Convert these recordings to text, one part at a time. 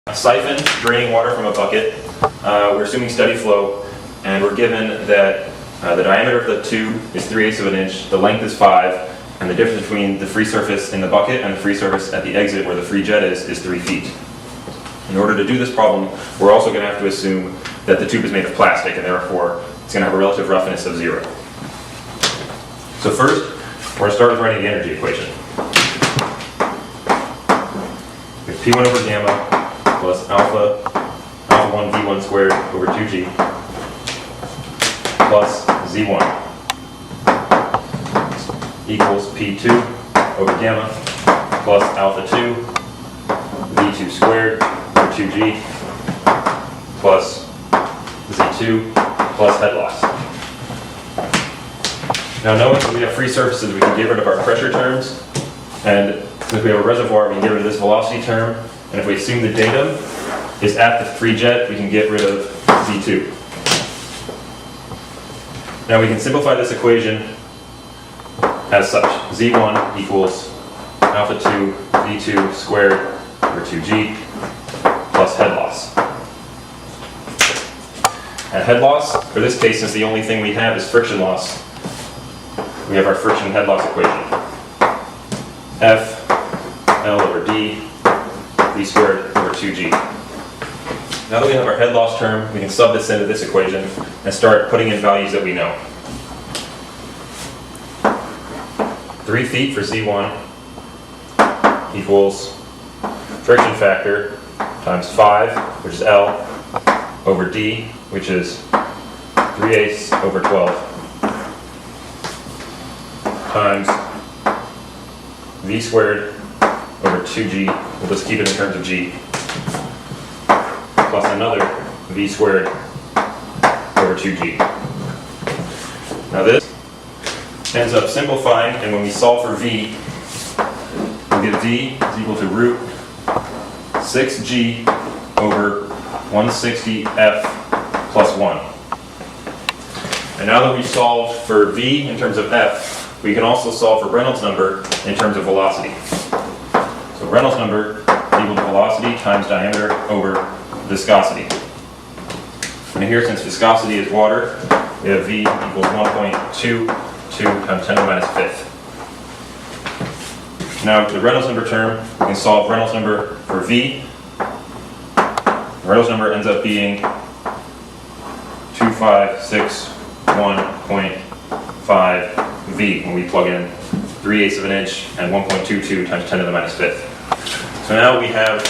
A siphon draining water from a bucket. We're assuming steady flow, and we're given that the diameter of the tube is 3/8 of an inch, the length is 5, and the difference between the free surface in the bucket and the free surface at the exit where the free jet is 3 feet. In order to do this problem, we're also going to have to assume that the tube is made of plastic, and therefore it's going to have a relative roughness of 0. So first, we're going to start with writing the energy equation. We have P1 over gamma plus alpha 1 V1 squared over 2G plus Z1 equals P2 over gamma plus alpha 2 V2 squared over 2G plus Z2 plus head loss. Now notice that we have free surfaces, we can get rid of our pressure terms, and since we have a reservoir, we can get rid of this velocity term, and if we assume the datum is at the free jet, we can get rid of Z2. Now we can simplify this equation as such. Z1 equals alpha 2 V2 squared over 2G plus head loss. And head loss, for this case, since the only thing we have is friction loss, we have our friction head loss equation. F L over D V squared over 2G. Now that we have our head loss term, we can sub this into this equation and start putting in values that we know. 3 feet for Z1 equals friction factor times 5, which is L, over D, which is 3/8 over 12, times V squared over 2G, we'll just keep it in terms of G, plus another V squared over 2G. Now this ends up simplifying, and when we solve for V, we get V is equal to root 6G over 160F plus 1. And now that we've solved for V in terms of F, we can also solve for Reynolds number in terms of velocity. So Reynolds number is equal to velocity times diameter over viscosity. And here, since viscosity is water, we have V equals 1.22 times 10 to the minus fifth. Now the Reynolds number term, we can solve Reynolds number for V. The Reynolds number ends up being 2561.5 V when we plug in 3/8 of an inch and 1.22 times 10 to the minus fifth. So now we have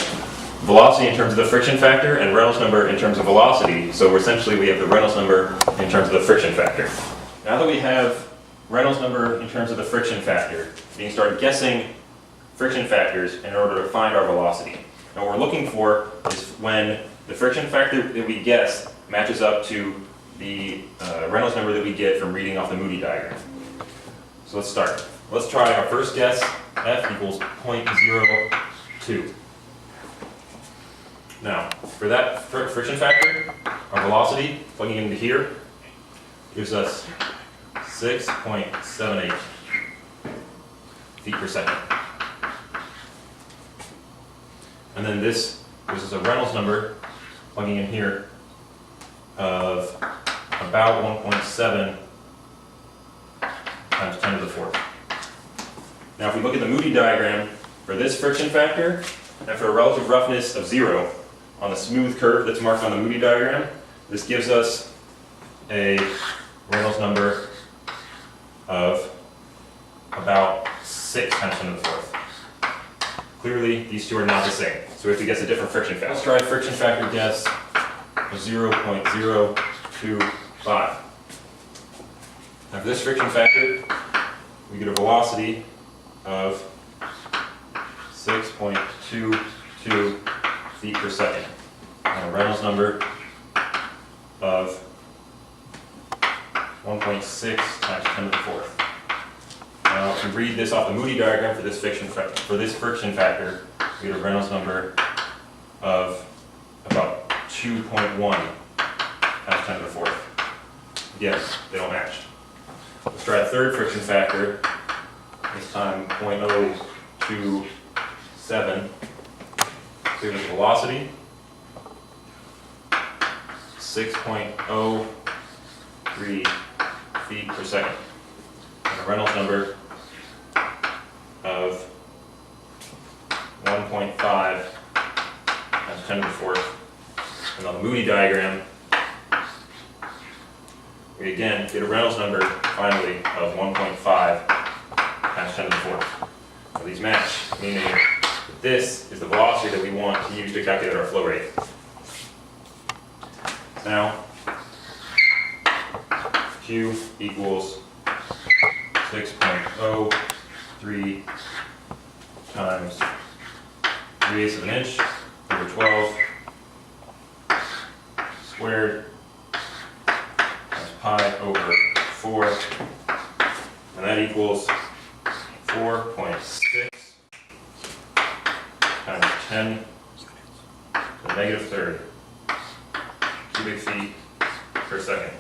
velocity in terms of the friction factor and Reynolds number in terms of velocity. So essentially we have the Reynolds number in terms of the friction factor. Now that we have Reynolds number in terms of the friction factor, we can start guessing friction factors in order to find our velocity. Now what we're looking for is when the friction factor that we guess matches up to the Reynolds number that we get from reading off the Moody diagram. So let's start. Let's try our first guess. F equals 0.02. Now, for that friction factor, our velocity, plugging into here, gives us 6.78 feet per second. And then this gives us a Reynolds number, plugging in here, of about 1.7 times 10 to the fourth. Now if we look at the Moody diagram, for this friction factor, and for a relative roughness of 0, on the smooth curve that's marked on the Moody diagram, this gives us a Reynolds number of about 6 times 10 to the fourth. Clearly, these two are not the same, so we have to guess a different friction factor. Let's try a friction factor guess of 0.025. Now for this friction factor, we get a velocity of 6.22 feet per second, and a Reynolds number of 1.6 times 10 to the fourth. Now, if we read this off the Moody diagram for this friction factor, we get a Reynolds number of about 2.1 times 10 to the fourth. Yes, they don't match. Let's try a third friction factor, this time 0.027. So the velocity 6.03 feet per second. And a Reynolds number of 1.5 times 10 to the fourth. And on the Moody diagram, we again get a Reynolds number, finally, of 1.5 times 10 to the fourth. Now these match, meaning that this is the velocity that we want to use to calculate our flow rate. Now, Q equals 6.03 times 3/8 of an inch over 12 squared times pi over 4, and that equals 4.6 times 10 to the negative third cubic feet per second.